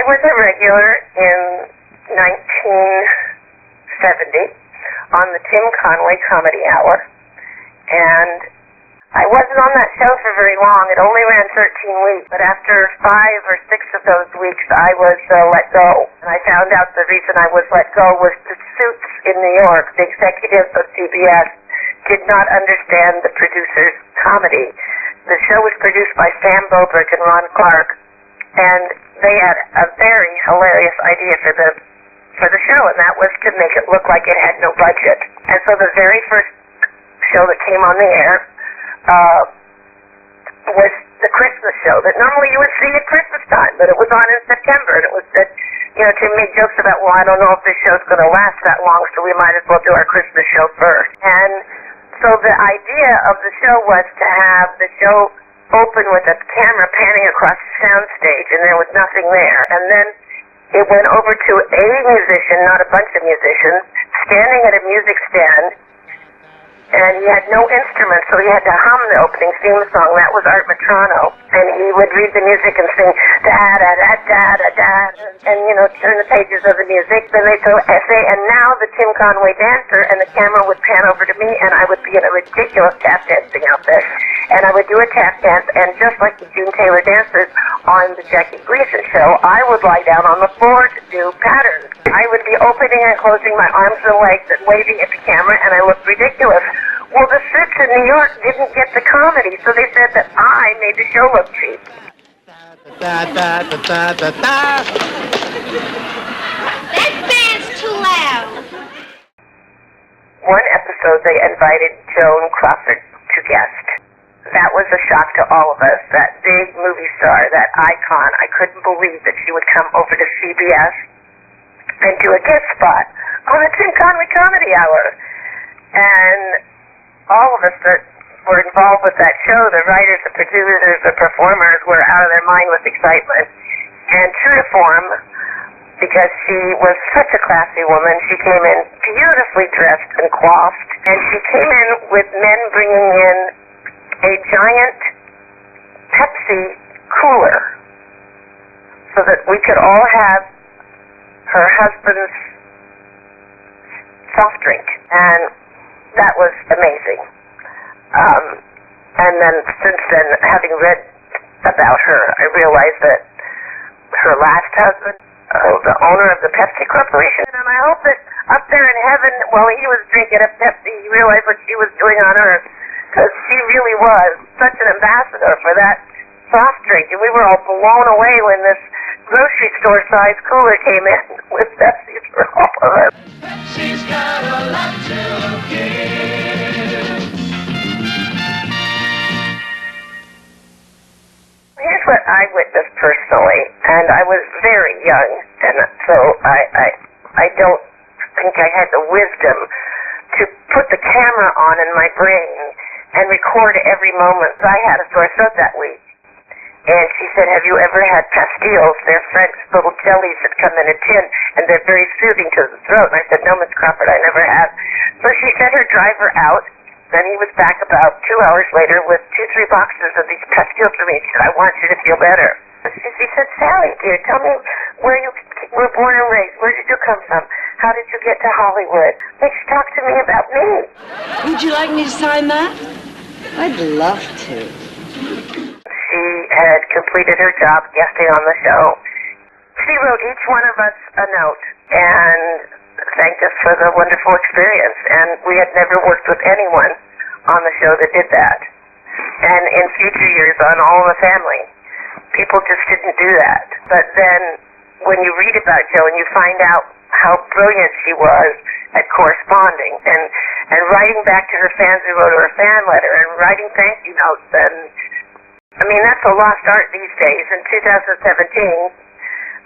was a regular in 1970 on the Tim Conway Comedy Hour, and I wasn't on that show for very long. It only ran 13 weeks, but after 5 or 6 of those weeks, I was let go. And I found out the reason I was let go was the suits in New York. The executives of CBS did not understand the producer's comedy. The show was produced by Sam Bobrick and Ron Clark, and they had a very hilarious idea for the show, and that was to make it look like it had no budget. And so the very first show that came on the air was the Christmas show that normally you would see at Christmas time, but it was on in September, and it was that, to make jokes about, well, I don't know if this show's going to last that long, so we might as well do our Christmas show first. And so the idea of the show was to have the show open with a camera panning across the soundstage, and there was nothing there. And then it went over to a musician, not a bunch of musicians, standing at a music stand, and he had no instruments, so he had to hum the opening theme song. That was Art Matrano, and he would read the music and sing da-da-da-da-da-da, and, turn the pages of the music. Then they'd go essay, and now the Tim Conway dancer, and the camera would pan over to me, and I would be in a ridiculous tap dancing outfit. And I would do a tap dance, and just like the June Taylor dancers on the Jackie Gleason show, I would lie down on the floor to do patterns. I would be opening and closing my arms and legs and waving at the camera, and I looked ridiculous. Well, the suits in New York didn't get the comedy, so they said that I made the show look cheap. That band's too loud. One episode, they invited Joan Crawford to guest. That was a shock to all of us. That big movie star, that icon. I couldn't believe that she would come over to CBS and do a guest spot on the Tim Conway Comedy Hour. And all of us that were involved with that show, the writers, the producers, the performers, were out of their mind with excitement. And true to form, because she was such a classy woman, she came in beautifully dressed and coiffed, and she came in with men bringing in a giant Pepsi cooler so that we could all have her husband's soft drink, and that was amazing. And then since then, having read about her, I realized that her last husband, the owner of the Pepsi Corporation, and I hope that up there in heaven, while he was drinking a Pepsi, he realized what she was doing on earth, because she really was such an ambassador for that soft drink, and we were all blown away when this grocery store size cooler came in with Pepsi for all of us. Pepsi's got a lot to give. Here's what I witnessed personally, and I was very young, and so I don't think I had the wisdom to put the camera on in my brain and record every moment. I had a sore throat that week. And she said, have you ever had pastilles? They're French little jellies that come in a tin, and they're very soothing to the throat. And I said, no, Miss Crawford, I never have. So she sent her driver out, and he was back about 2 hours later with 2-3 boxes of these pastilles for me. She said, I want you to feel better. She said, Sally, dear, tell me where you were born and raised. Where did you come from? How did you get to Hollywood? Let's talk to me about me. Would you like me to sign that? I'd love to. She had completed her job guesting on the show. She wrote each one of us a note and thanked us for the wonderful experience. And we had never worked with anyone on the show that did that. And in future years on All in the Family, people just didn't do that. But then when you read about Jo and you find out how brilliant she was at corresponding and writing back to her fans who wrote her a fan letter and writing thank you notes, and I mean, that's a lost art these days. In 2017,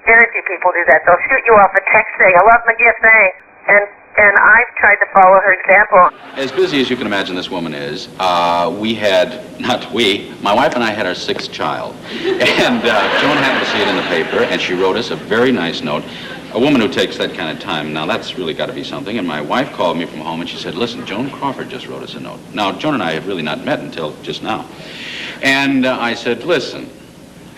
very few people do that. They'll shoot you off a text saying, I love my gift, thanks. And I've tried to follow her example. As busy as you can imagine this woman is, my wife and I had our 6th child. And Joan happened to see it in the paper, and she wrote us a very nice note. A woman who takes that kind of time, now that's really got to be something. And my wife called me from home, and she said, listen, Joan Crawford just wrote us a note. Now, Joan and I have really not met until just now. And I said, listen,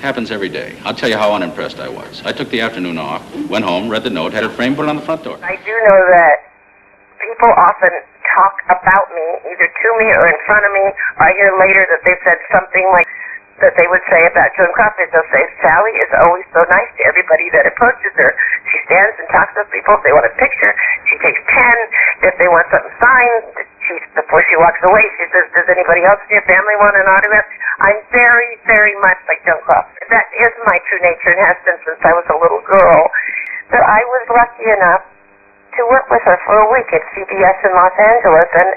Happens every day. I'll tell you how unimpressed I was. I took the afternoon off, went home, read the note, had it framed, put it on the front door. I do know that people often talk about me, either to me or in front of me. I hear later that they said something like that they would say about Joan Crawford. They'll say, Sally is always so nice to everybody that approaches her. She stands and talks to people if they want a picture. She takes pen. If they want something signed, before she walks away, she says, does anybody else in your family want an autograph? I'm very, very much like Joan Crawford. That is my true nature and has been since I was a little girl. But I was lucky enough to work with her for a week at CBS in Los Angeles, and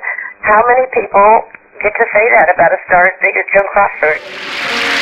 how many people get to say that about a star as big as Joan Crawford?